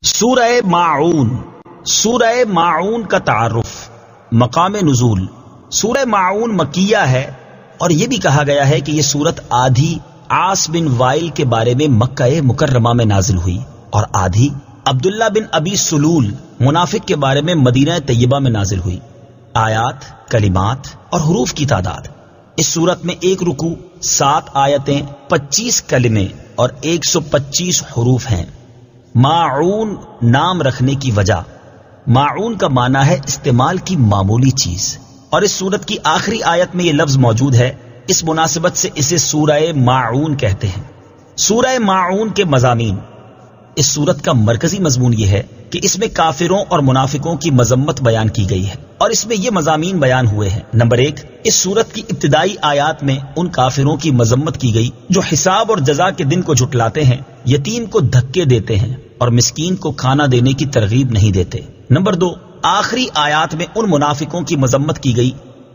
سورہ ماعون. سورہ ماعون کا تعارف. مقام نزول. سورہ ماعون مکیہ ہے اور یہ بھی کہا گیا ہے کہ یہ سورت آدھی عاص بن وائل کے بارے میں مکہ مکرمہ میں نازل ہوئی اور آدھی عبداللہ بن ابی سلول منافق کے بارے میں مدینہ طیبہ میں نازل ہوئی. آیات، کلمات اور حروف کی تعداد. اس سورت میں 1 رکوع، 7 آیتیں، 25 کلمے اور 125 حروف ہیں. ماعون نام رکھنے کی وجہ. ماعون کا معنی ہے استعمال کی معمولی چیز، اور اس سورت کی آخری آیت میں یہ لفظ موجود ہے. اس مناسبت سے اسے سورہ ماعون کہتے ہیں. سورہ ماعون کے مضامین. اس سورت کا مرکزی مضمون یہ ہے کہ اس میں کافروں اور منافقوں کی مذمت بیان کی گئی ہے، اور اس میں یہ مضامین بیان ہوئے ہیں. نمبر 1، اس سورت کی ابتدائی آیات میں ان کافروں کی مذمت کی گئی جو حساب اور جزا کے دن کو جھٹلاتے ہیں، یتیم کو دھکے دیتے ہیں اور مسکین کو کھانا دینے کی ترغیب نہیں دیتے. نمبر 2، آخری آیات میں ان منافقوں کی مذمت کی گئی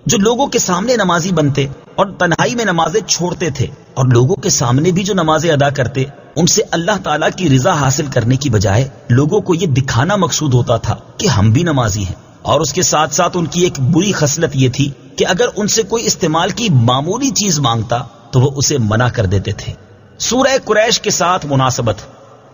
جو لوگوں کے سامنے نمازی بنتے اور تنہائی میں نمازیں چھوڑتے تھے، اور لوگوں کے سامنے بھی جو نمازیں ادا کرتے ان سے اللہ تعالیٰ کی رضا حاصل کرنے کی بجائے لوگوں کو یہ دکھانا مقصود ہوتا تھا کہ ہم بھی نمازی ہیں. اور اس کے ساتھ ساتھ ان کی ایک بری خصلت یہ تھی کہ اگر ان سے کوئی استعمال کی معمولی چیز مانگتا تو وہ اسے منع کر دیتے تھے. سورہ قریش کے ساتھ مناسبت.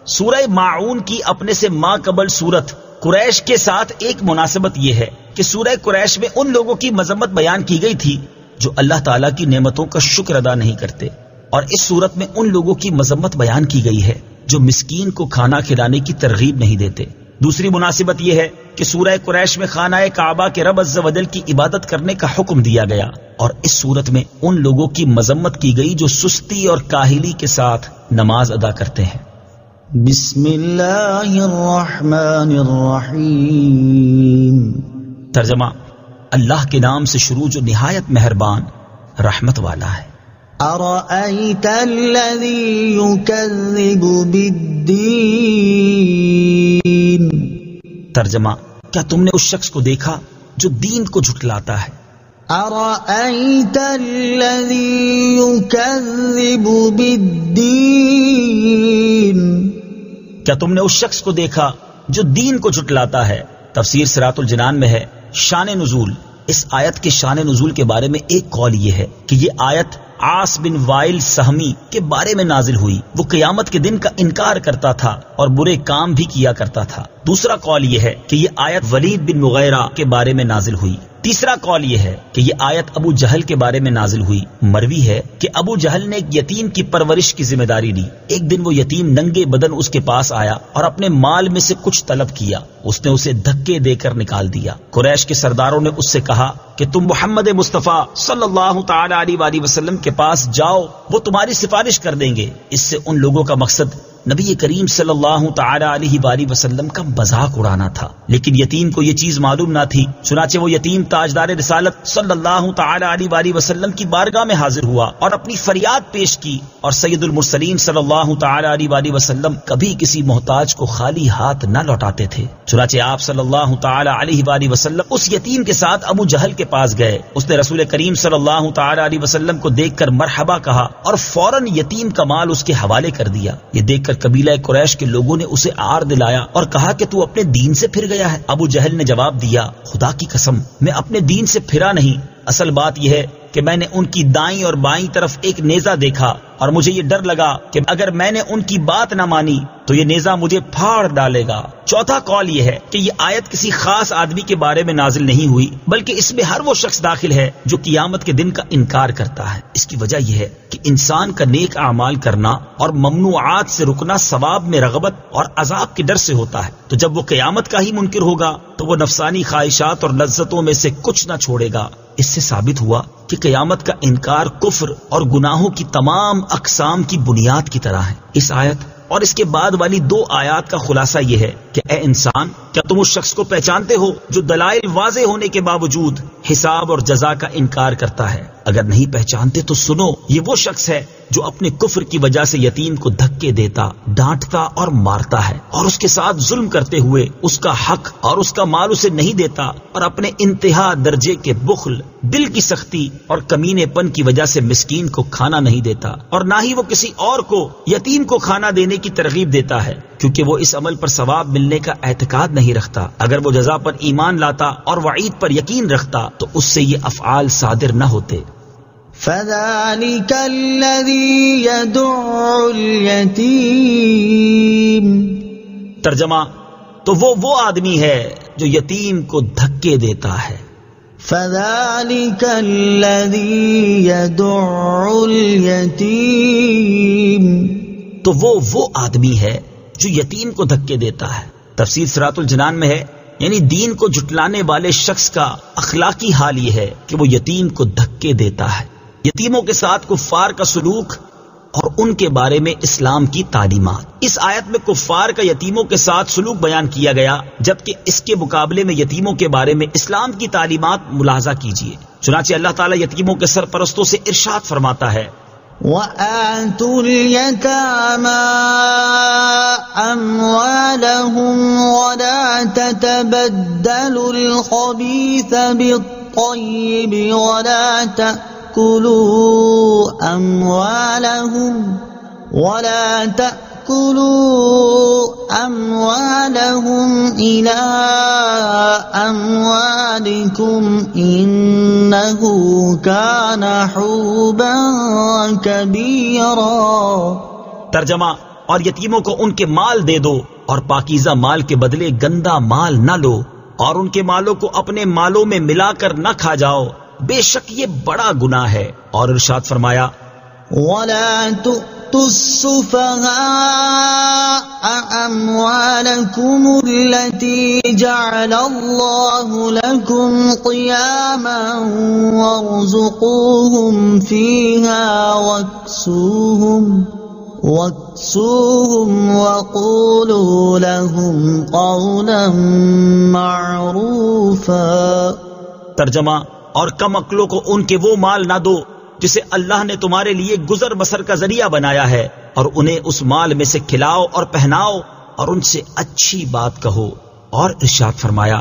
سورہ ماعون کی اپنے سے ما قبل سورت قریش کے ساتھ ایک مناسبت یہ ہے کہ سورہ قریش میں ان لوگوں کی مذمت بیان کی گئی تھی جو اللہ تعالیٰ کی نعمتوں کا شکر ادا نہیں کرتے، اور اس سورت میں ان لوگوں کی مذمت بیان کی گئی ہے جو مسکین کو کھانا کھلانے کی ترغیب نہیں دیتے. دوسری مناسبت یہ ہے کہ سورہ قریش میں خانہ کعبہ کے رب عز و جل کی عبادت کرنے کا حکم دیا گیا، اور اس سورت میں ان لوگوں کی مذمت کی گئی جو سستی اور کاہلی کے ساتھ نماز ادا کرتے ہیں. بسم اللہ الرحمن الرحیم. ترجمہ: اللہ کے نام سے شروع جو نہایت مہربان رحمت والا ہے. ارأیت الذی یکذب بالدین. ترجمہ: کیا تم نے اس شخص کو دیکھا جو دین کو جھٹلاتا ہے؟ ارأیت الذی یکذب بالدین. کیا تم نے اس شخص کو دیکھا جو دین کو جھٹلاتا ہے؟ تفسیر صراط الجنان میں ہے. شان نزول. اس آیت کے شان نزول کے بارے میں ایک قول یہ ہے کہ یہ آیت عاص بن وائل سہمی کے بارے میں نازل ہوئی. وہ قیامت کے دن کا انکار کرتا تھا اور برے کام بھی کیا کرتا تھا. دوسرا قول یہ ہے کہ یہ آیت ولید بن مغیرہ کے بارے میں نازل ہوئی. تیسرا قول یہ ہے کہ یہ آیت ابو جہل کے بارے میں نازل ہوئی. مروی ہے کہ ابو جہل نے ایک یتیم کی پرورش کی ذمہ داری لی. ایک دن وہ یتیم ننگے بدن اس کے پاس آیا اور اپنے مال میں سے کچھ طلب کیا. اس نے اسے دھکے دے کر نکال دیا. قریش کے سرداروں نے اس سے کہا کہ تم محمد مصطفیٰ صلی اللہ تعالی علیہ وآلہ وسلم کے پاس جاؤ، وہ تمہاری سفارش کر دیں گے. اس سے ان لوگوں کا مقصد نبی کریم صلی اللہ تعالی علیہ وآلہ وسلم کا مذاق اڑانا تھا، لیکن یتیم کو یہ چیز معلوم نہ تھی. چنانچہ وہ یتیم تاجدار رسالت صلی اللہ تعالی علیہ وآلہ وسلم کی بارگاہ میں حاضر ہوا اور اپنی فریاد پیش کی، اور سید المرسلین صلی اللہ تعالی علیہ وآلہ وسلم کبھی کسی محتاج کو خالی ہاتھ نہ لوٹاتے تھے. چنانچہ آپ صلی اللہ تعالی علیہ وآلہ وسلم اس یتیم کے ساتھ ابو جہل کے پاس گئے. اس نے رسول کریم صلی اللہ تعالی علیہ وسلم کو دیکھ کر مرحبا کہا اور فوراً یتیم کا مال اس کے حوالے کر دیا. یہ دیکھ کر قبیلہ قریش کے لوگوں نے اسے آر دلایا اور کہا کہ تو اپنے دین سے پھر گیا ہے. ابو جہل نے جواب دیا، خدا کی قسم میں اپنے دین سے پھرا نہیں. اصل بات یہ ہے کہ میں نے ان کی دائیں اور بائیں طرف ایک نیزہ دیکھا اور مجھے یہ ڈر لگا کہ اگر میں نے ان کی بات نہ مانی تو یہ نیزہ مجھے پھاڑ ڈالے گا. چوتھا قول یہ ہے کہ یہ آیت کسی خاص آدمی کے بارے میں نازل نہیں ہوئی، بلکہ اس میں ہر وہ شخص داخل ہے جو قیامت کے دن کا انکار کرتا ہے. اس کی وجہ یہ ہے کہ انسان کا نیک اعمال کرنا اور ممنوعات سے رکنا ثواب میں رغبت اور عذاب کے ڈر سے ہوتا ہے. تو جب وہ قیامت کا ہی منکر ہوگا تو وہ نفسانی خواہشات اور لذتوں میں سے کچھ نہ چھوڑے گا. اس سے ثابت ہوا کہ قیامت کا انکار کفر اور گناہوں کی تمام اقسام کی بنیاد کی طرح ہے. اس آیت اور اس کے بعد والی 2 آیات کا خلاصہ یہ ہے کہ اے انسان، کیا تم اس شخص کو پہچانتے ہو جو دلائل واضح ہونے کے باوجود حساب اور جزا کا انکار کرتا ہے؟ اگر نہیں پہچانتے تو سنو، یہ وہ شخص ہے جو اپنے کفر کی وجہ سے یتیم کو دھکے دیتا، ڈانٹتا اور مارتا ہے، اور اس کے ساتھ ظلم کرتے ہوئے اس کا حق اور اس کا مال اسے نہیں دیتا، اور اپنے انتہا درجے کے بخل، دل کی سختی اور کمینے پن کی وجہ سے مسکین کو کھانا نہیں دیتا، اور نہ ہی وہ کسی اور کو یتیم کو کھانا دینے کی ترغیب دیتا ہے. کیونکہ وہ اس عمل پر ثواب ملنے کا اعتقاد نہیں رکھتا. اگر وہ جزا پر ایمان لاتا اور وعید پر یقین رکھتا تو اس سے یہ افعال صادر نہ ہوتے. فَذَلِكَ الَّذِي يَدُعُّ الْيَتِيمَ. ترجمہ: تو وہ آدمی ہے جو یتیم کو دھکے دیتا ہے. فَذَلِكَ الَّذِي يَدُعُّ الْيَتِيمَ. تو وہ آدمی ہے جو یتیم کو دھکے دیتا ہے. تفسیر صراط الجنان میں ہے یعنی دین کو جھٹلانے والے شخص کا اخلاقی حال یہ ہے کہ وہ یتیم کو دھکے دیتا ہے. یتیموں کے ساتھ کفار کا سلوک اور ان کے بارے میں اسلام کی تعلیمات. اس آیت میں کفار کا یتیموں کے ساتھ سلوک بیان کیا گیا، جبکہ اس کے مقابلے میں یتیموں کے بارے میں اسلام کی تعلیمات ملاحظہ کیجیے. چنانچہ اللہ تعالیٰ یتیموں کے سرپرستوں سے ارشاد فرماتا ہے: وَآتُوا الْيَتَامَى أَمْوَالَهُمْ وَلَا تَتَبَدَّلُوا الْخَبِيثَ بِالطَّيِّبِ وَلَا تَأْكُلُوا أَمْوَالَهُمْ إِلَىٰ أَمْوَالِكُمْ إِنَّهُ كَانَ حُوبًا كَبِيرًا. ترجمہ: اور یتیموں کو ان کے مال دے دو اور پاکیزہ مال کے بدلے گندا مال نہ لو، اور ان کے مالوں کو اپنے مالوں میں ملا کر نہ کھا جاؤ، بے شک یہ بڑا گناہ ہے. اور ارشاد فرمایا: وَلَا تُؤْتُوا السُّفَهَاءَ أَمْوَالَكُمُ الَّتِي جَعَلَ اللَّهُ لَكُمْ قِيَامًا وَارْزُقُوهُمْ فِيهَا وَاكْسُوهُمْ وَقُولُوا لَهُمْ قَوْلًا مَّعْرُوفًا. ترجمہ: اور کم عقلوں کو ان کے وہ مال نہ دو جسے اللہ نے تمہارے لیے گزر بسر کا ذریعہ بنایا ہے، اور انہیں اس مال میں سے کھلاؤ اور پہناؤ اور ان سے اچھی بات کہو. اور ارشاد فرمایا: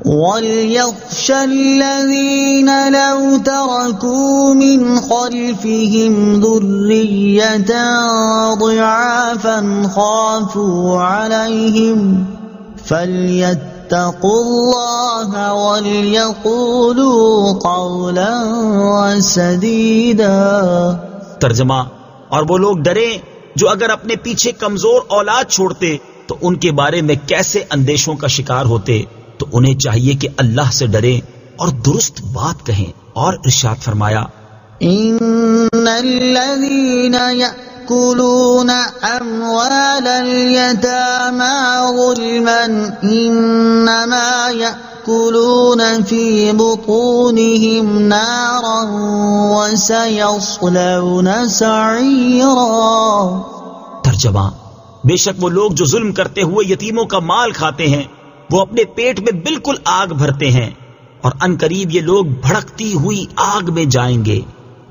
وَلْيَخْشَ الَّذِينَ لَوْ تَرَكُوا مِنْ خَلْفِهِمْ ذُرِّيَّةً ضِعَافًا خَافُوا عَلَيْهِمْ فَلْيَتَّقُوا اللَّهَ وَلْيَقُولُوا قَوْلًا سَدِيدًا. ترجمہ: اور وہ لوگ ڈریں جو اگر اپنے پیچھے کمزور اولاد چھوڑتے تو ان کے بارے میں کیسے اندیشوں کا شکار ہوتے. تو انہیں چاہیے کہ اللہ سے ڈریں اور درست بات کہیں. اور ارشاد فرمایا: ان الذين يأكلون اموال اليتامى ظلما انما يأكلون في بطونهم نارا وسيصلون سعيرا. ترجمہ: بے شک وہ لوگ جو ظلم کرتے ہوئے یتیموں کا مال کھاتے ہیں وہ اپنے پیٹ میں بالکل آگ بھرتے ہیں، اور ان قریب یہ لوگ بھڑکتی ہوئی آگ میں جائیں گے.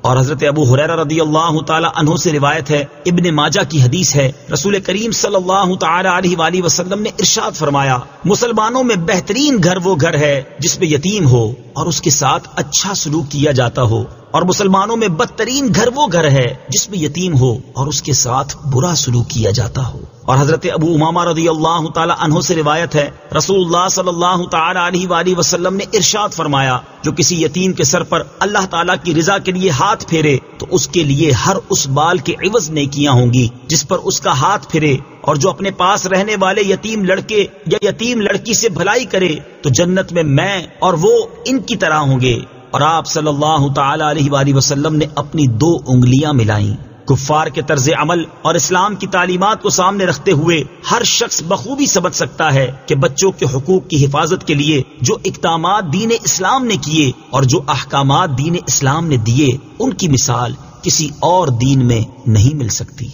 اور حضرت ابو ہریرہ رضی اللہ تعالی عنہ سے روایت ہے، ابن ماجہ کی حدیث ہے، رسول کریم صلی اللہ تعالی علیہ وآلہ وسلم نے ارشاد فرمایا: مسلمانوں میں بہترین گھر وہ گھر ہے جس میں یتیم ہو اور اس کے ساتھ اچھا سلوک کیا جاتا ہو، اور مسلمانوں میں بدترین گھر وہ گھر ہے جس میں یتیم ہو اور اس کے ساتھ برا سلوک کیا جاتا ہو. اور حضرت ابو امامہ رضی اللہ تعالی عنہ سے روایت ہے، رسول اللہ صلی اللہ تعالی علیہ وآلہ وسلم نے ارشاد فرمایا: جو کسی یتیم کے سر پر اللہ تعالیٰ کی رضا کے لیے ہاتھ پھیرے تو اس کے لیے ہر اس بال کے عوض نیکیاں ہوں گی جس پر اس کا ہاتھ پھرے، اور جو اپنے پاس رہنے والے یتیم لڑکے یا یتیم لڑکی سے بھلائی کرے تو جنت میں اور وہ ان کی طرح ہوں گے. اور آپ صلی اللہ تعالی علیہ وآلہ وسلم نے اپنی 2 انگلیاں ملائیں. کفار کے طرز عمل اور اسلام کی تعلیمات کو سامنے رکھتے ہوئے ہر شخص بخوبی سمجھ سکتا ہے کہ بچوں کے حقوق کی حفاظت کے لیے جو اقدامات دین اسلام نے کیے اور جو احکامات دین اسلام نے دیے ان کی مثال کسی اور دین میں نہیں مل سکتی.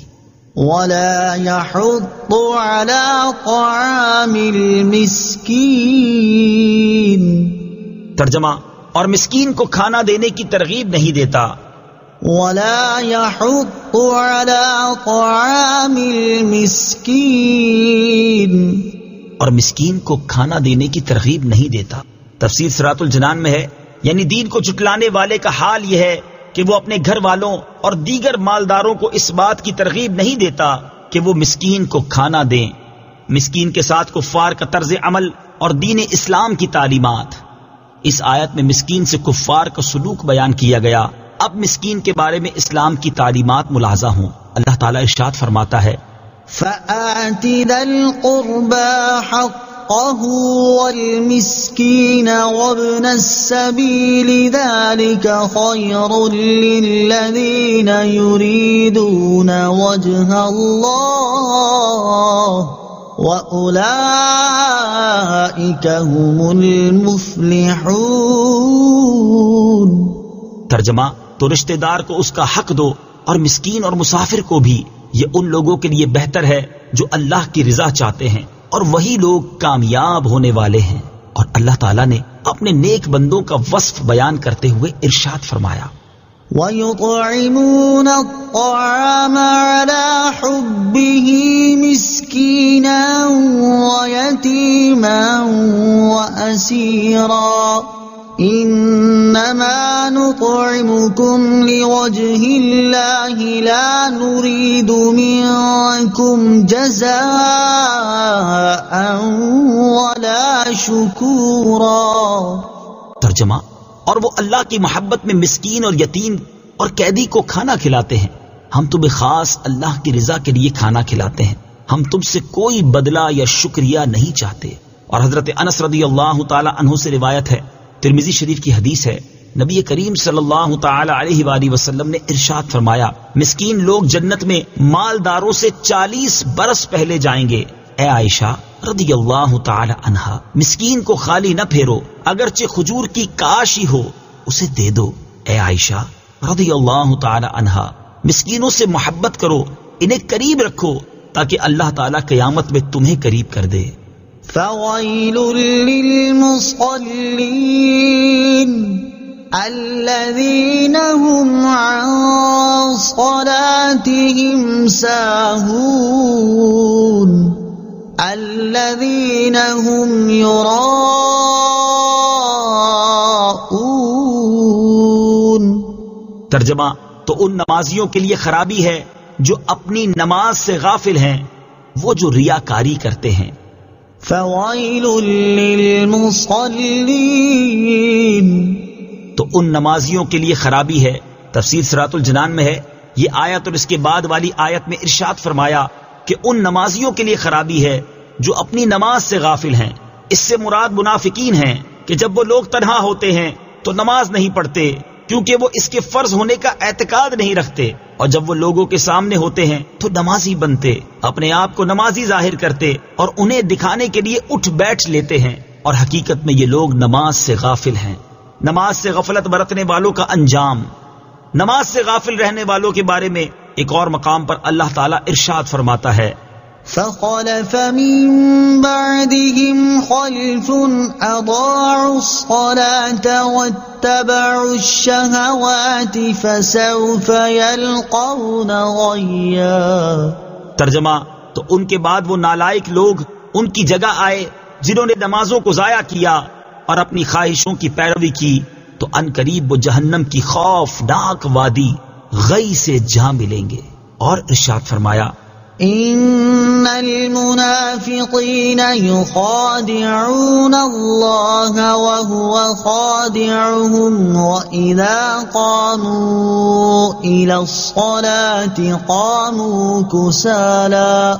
وَلَا يَحُضُّ عَلَى طَعَامِ الْمِسْكِينِ. ترجمہ: اور مسکین کو کھانا دینے کی ترغیب نہیں دیتا. وَلَا يَحُضُّ عَلَى طَعَامِ الْمِسْكِينِ. اور مسکین کو کھانا دینے کی ترغیب نہیں دیتا. تفسیر صراط الجنان میں ہے یعنی دین کو جھٹلانے والے کا حال یہ ہے کہ وہ اپنے گھر والوں اور دیگر مالداروں کو اس بات کی ترغیب نہیں دیتا کہ وہ مسکین کو کھانا دیں مسکین کے ساتھ کفار کا طرز عمل اور دین اسلام کی تعلیمات۔ اس آیت میں مسکین سے کفار کا سلوک بیان کیا گیا۔ اب مسکین کے بارے میں اسلام کی تعلیمات ملاحظہ ہوں۔ اللہ تعالیٰ ارشاد فرماتا ہے فآت ذا القربى حقه والمسكين وابن السبيل ذلك خير للذين يريدون وجه الله وأولئك هم المفلحون۔ ترجمہ، تو رشتہ دار کو اس کا حق دو اور مسکین اور مسافر کو بھی، یہ ان لوگوں کے لیے بہتر ہے جو اللہ کی رضا چاہتے ہیں، اور وہی لوگ کامیاب ہونے والے ہیں۔ اور اللہ تعالیٰ نے اپنے نیک بندوں کا وصف بیان کرتے ہوئے ارشاد فرمایا وَيُطْعِمُونَ الطَّعَامَ عَلَى حُبِّهِ مِسْكِينًا وَيَتِيمًا وَأَسِيرًا إِنَّمَا نُطْعِمُكُمْ لِوَجْهِ اللَّهِ لَا نُرِيدُ مِنكُمْ جَزَاءً وَلَا شُكُورًا۔ ترجمہ، اور وہ اللہ کی محبت میں مسکین اور یتیم اور قیدی کو کھانا کھلاتے ہیں۔ ہم تمہیں خاص اللہ کی رضا کے لیے کھانا کھلاتے ہیں، ہم تم سے کوئی بدلہ یا شکریہ نہیں چاہتے۔ اور حضرت انس رضی اللہ تعالی عنہ سے روایت ہے، ترمذی شریف کی حدیث ہے، نبی کریم صلی اللہ تعالی علیہ وآلہ وسلم نے ارشاد فرمایا، مسکین لوگ جنت میں مالداروں سے 40 برس پہلے جائیں گے۔ اے عائشہ رضی اللہ تعالی عنہا، مسکین کو خالی نہ پھیرو، اگرچہ کھجور کی کاش ہی ہو اسے دے دو۔ اے عائشہ رضی اللہ تعالی عنہا، مسکینوں سے محبت کرو، انہیں قریب رکھو تاکہ اللہ تعالی قیامت میں تمہیں قریب کر دے۔ فويل للمصلين الذين هم عن صلاتهم ساهون الذين هم يراءون۔ ترجمہ، تو ان نمازیوں کے لیے خرابی ہے جو اپنی نماز سے غافل ہیں، وہ جو ریاکاری کرتے ہیں۔ فويل للمصلين، تو ان نمازیوں کے لیے خرابی ہے۔ تفسیر صراط الجنان میں ہے، یہ آیت اور اس کے بعد والی آیت میں ارشاد فرمایا کہ ان نمازیوں کے لیے خرابی ہے جو اپنی نماز سے غافل ہیں۔ اس سے مراد منافقین ہیں کہ جب وہ لوگ تنہا ہوتے ہیں تو نماز نہیں پڑھتے، کیونکہ وہ اس کے فرض ہونے کا اعتقاد نہیں رکھتے، اور جب وہ لوگوں کے سامنے ہوتے ہیں تو نمازی بنتے، اپنے آپ کو نمازی ظاہر کرتے اور انہیں دکھانے کے لیے اٹھ بیٹھ لیتے ہیں، اور حقیقت میں یہ لوگ نماز سے غافل ہیں۔ نماز سے غفلت برتنے والوں کا انجام۔ نماز سے غافل رہنے والوں کے بارے میں ایک اور مقام پر اللہ تعالیٰ ارشاد فرماتا ہے فخلف من بعدهم خلف اضاعوا الصلاة واتبعوا الشهوات فسوف يلقون غيا۔ ترجمہ، تو ان کے بعد وہ نالائق لوگ ان کی جگہ آئے جنہوں نے نمازوں کو ضائع کیا اور اپنی خواہشوں کی پیروی کی، تو ان قریب وہ جہنم کی خوفناک وادی غی سے جا ملیں گے۔ اور ارشاد فرمایا ان المنافقین یخادعون اللہ وهو خادعهم واذا قاموا الى الصلاة قاموا كسالى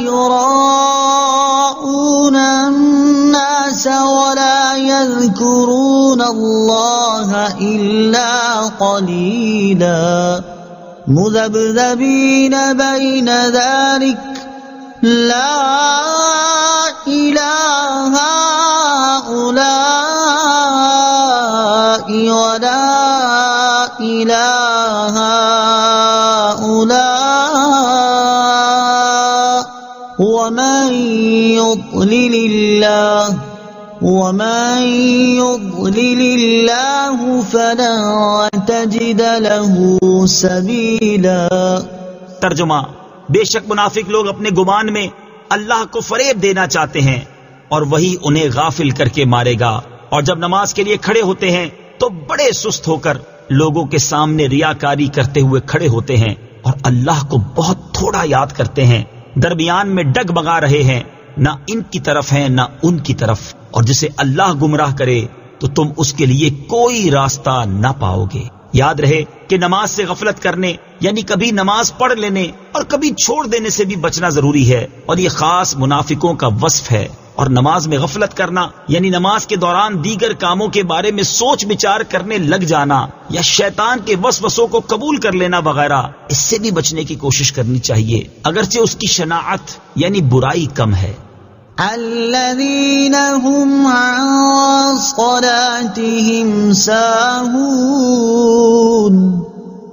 يراءون الناس ولا يذكرون الله إلا قليلا مذبذبين بين ذلك لا إله هؤلاء ولا إله هؤلاء ومن يضلل الله فلن تجد له سبيلا۔ ترجمہ، بے شک منافق لوگ اپنے گمان میں اللہ کو فریب دینا چاہتے ہیں اور وہی انہیں غافل کر کے مارے گا، اور جب نماز کے لیے کھڑے ہوتے ہیں تو بڑے سست ہو کر لوگوں کے سامنے ریاکاری کرتے ہوئے کھڑے ہوتے ہیں، اور اللہ کو بہت تھوڑا یاد کرتے ہیں، درمیان میں ڈگ بگا رہے ہیں، نہ ان کی طرف ہیں نہ ان کی طرف، اور جسے اللہ گمراہ کرے تو تم اس کے لیے کوئی راستہ نہ پاؤ گے۔ یاد رہے کہ نماز سے غفلت کرنے یعنی کبھی نماز پڑھ لینے اور کبھی چھوڑ دینے سے بھی بچنا ضروری ہے، اور یہ خاص منافقوں کا وصف ہے۔ اور نماز میں غفلت کرنا یعنی نماز کے دوران دیگر کاموں کے بارے میں سوچ بچار کرنے لگ جانا یا شیطان کے وسوسوں کو قبول کر لینا وغیرہ، اس سے بھی بچنے کی کوشش کرنی چاہیے، اگرچہ اس کی شناعت یعنی برائی کم ہے۔ الذين هم عن صلاتهم ساهون،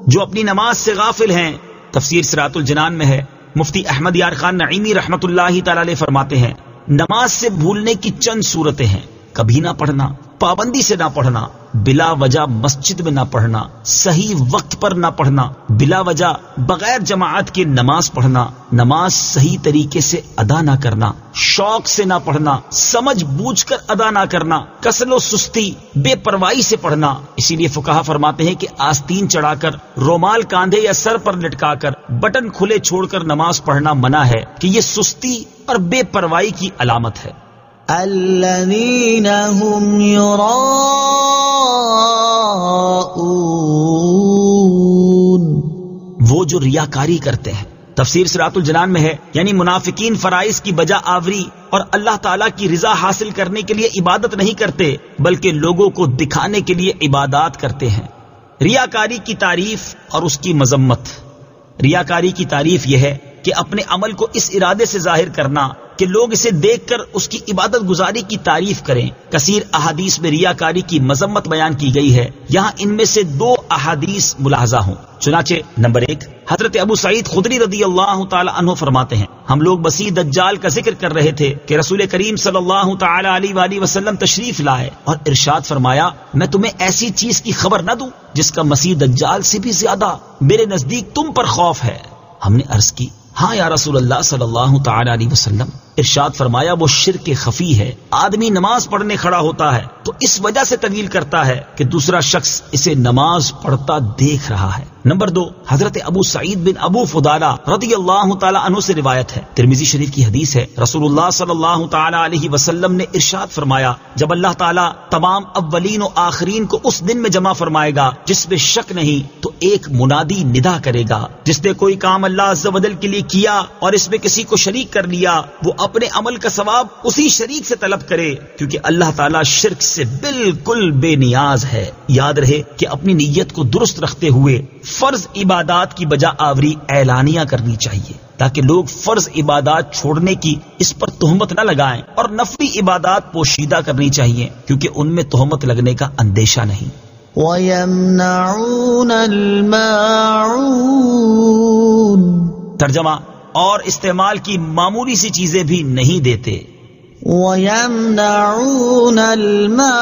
جو اپنی نماز سے غافل ہیں۔ تفسیر صراط الجنان میں ہے، مفتی احمد یار خان نعیمی رحمت اللہ تعالی علیہ فرماتے ہیں، نماز سے بھولنے کی چند صورتیں ہیں: کبھی نہ پڑھنا، پابندی سے نہ پڑھنا، بلا وجہ مسجد میں نہ پڑھنا، صحیح وقت پر نہ پڑھنا، بلا وجہ بغیر جماعت کے نماز پڑھنا، نماز صحیح طریقے سے ادا نہ کرنا، شوق سے نہ پڑھنا، سمجھ بوجھ کر ادا نہ کرنا، کسل و سستی بے پرواہی سے پڑھنا۔ اسی لیے فقہا فرماتے ہیں کہ آستین چڑھا کر، رومال کاندھے یا سر پر لٹکا کر، بٹن کھلے چھوڑ کر نماز پڑھنا منع ہے کہ یہ سستی اور بے پرواہی کی علامت ہے۔ الذين هم يراءون، وہ جو ریاکاری کرتے ہیں۔ تفسیر صراط الجنان میں ہے، یعنی منافقین فرائض کی بجا آوری اور اللہ تعالیٰ کی رضا حاصل کرنے کے لیے عبادت نہیں کرتے، بلکہ لوگوں کو دکھانے کے لیے عبادات کرتے ہیں۔ ریاکاری کی تعریف اور اس کی مذمت۔ ریاکاری کی تعریف یہ ہے کہ اپنے عمل کو اس ارادے سے ظاہر کرنا کہ لوگ اسے دیکھ کر اس کی عبادت گزاری کی تعریف کریں۔ کثیر احادیث میں ریاکاری کی مذمت بیان کی گئی ہے، یہاں ان میں سے 2 احادیث ملاحظہ ہوں۔ چنانچہ نمبر 1، حضرت ابو سعید خدری رضی اللہ تعالی عنہ فرماتے ہیں، ہم لوگ مسیح دجال کا ذکر کر رہے تھے کہ رسول کریم صلی اللہ تعالی علیہ وآلہ وسلم تشریف لائے اور ارشاد فرمایا، میں تمہیں ایسی چیز کی خبر نہ دوں جس کا مسیح دجال سے بھی زیادہ میرے نزدیک تم پر خوف ہے؟ ہم نے عرض کی، ہاں یا رسول اللہ صلی اللہ تعالی علیہ وسلم۔ ارشاد فرمایا، وہ شرک خفی ہے، آدمی نماز پڑھنے کھڑا ہوتا ہے تو اس وجہ سے طویل کرتا ہے کہ دوسرا شخص اسے نماز پڑھتا دیکھ رہا ہے۔ نمبر 2، حضرت ابو سعید بن ابو فضالہ رضی اللہ تعالی عنہ سے روایت ہے، ترمذی شریف کی حدیث ہے، رسول اللہ صلی اللہ تعالی علیہ وسلم نے ارشاد فرمایا، جب اللہ تعالی تمام اولین و آخرین کو اس دن میں جمع فرمائے گا جس میں شک نہیں، تو ایک منادی ندا کرے گا، جس نے کوئی کام اللہ عز و جل کے لیے کیا اور اس میں کسی کو شریک کر لیا، وہ اپنے عمل کا ثواب اسی شریک سے طلب کرے، کیونکہ اللہ تعالیٰ شرک سے بالکل بے نیاز ہے۔ یاد رہے کہ اپنی نیت کو درست رکھتے ہوئے فرض عبادات کی بجا آوری اعلانیہ کرنی چاہیے، تاکہ لوگ فرض عبادات چھوڑنے کی اس پر تہمت نہ لگائیں، اور نفلی عبادات پوشیدہ کرنی چاہیے کیونکہ ان میں تہمت لگنے کا اندیشہ نہیں۔ وَيَمْنَعُونَ الْمَاعُونَ، ترجمہ، اور استعمال کی معمولی سی چیزیں بھی نہیں دیتے۔ وَيَمْنَعُونَ الْمَاعُونَ،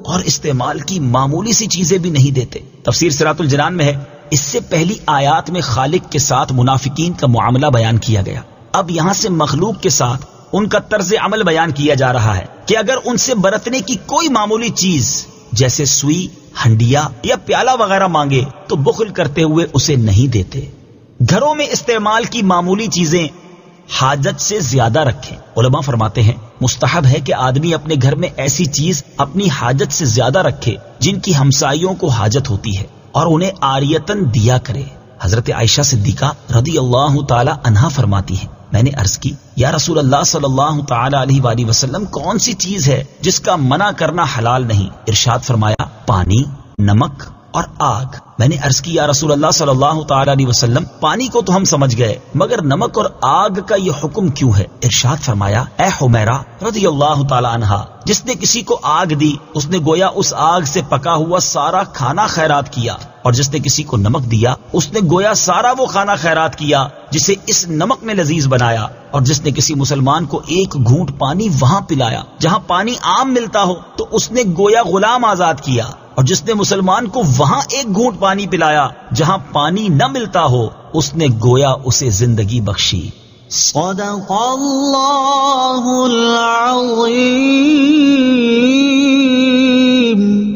اور استعمال کی معمولی سی چیزیں بھی نہیں دیتے۔ تفسیر صراط الجنان میں ہے، اس سے پہلی آیات میں خالق کے ساتھ منافقین کا معاملہ بیان کیا گیا، اب یہاں سے مخلوق کے ساتھ ان کا طرز عمل بیان کیا جا رہا ہے کہ اگر ان سے برتنے کی کوئی معمولی چیز جیسے سوئی، ہنڈیا یا پیالہ وغیرہ مانگے تو بخل کرتے ہوئے اسے نہیں دیتے۔ گھروں میں استعمال کی معمولی چیزیں حاجت سے زیادہ رکھیں۔ علماء فرماتے ہیں مستحب ہے کہ آدمی اپنے گھر میں ایسی چیز اپنی حاجت سے زیادہ رکھے جن کی ہمسائیوں کو حاجت ہوتی ہے اور انہیں عاریتاً دیا کرے۔ حضرت عائشہ صدیقہ رضی اللہ تعالی عنہا فرماتی ہیں، میں نے عرض کی، یا رسول اللہ صلی اللہ تعالی علیہ وآلہ وسلم، کون سی چیز ہے جس کا منع کرنا حلال نہیں؟ ارشاد فرمایا، پانی، نمک اور آگ۔ میں نے عرض کی، یا رسول اللہ صلی اللہ تعالی علیہ وسلم، پانی کو تو ہم سمجھ گئے، مگر نمک اور آگ کا یہ حکم کیوں ہے؟ ارشاد فرمایا، اے حمیرہ رضی اللہ تعالی عنہا، جس نے کسی کو آگ دی اس نے گویا اس آگ سے پکا ہوا سارا کھانا خیرات کیا، اور جس نے کسی کو نمک دیا اس نے گویا سارا وہ کھانا خیرات کیا جسے اس نمک نے لذیذ بنایا، اور جس نے کسی مسلمان کو ایک گھونٹ پانی وہاں پلایا جہاں پانی عام ملتا ہو تو اس نے گویا غلام آزاد کیا، اور جس نے مسلمان کو وہاں ایک گھونٹ پانی پلایا جہاں پانی نہ ملتا ہو اس نے گویا اسے زندگی بخشی۔ صدق اللہ العظیم۔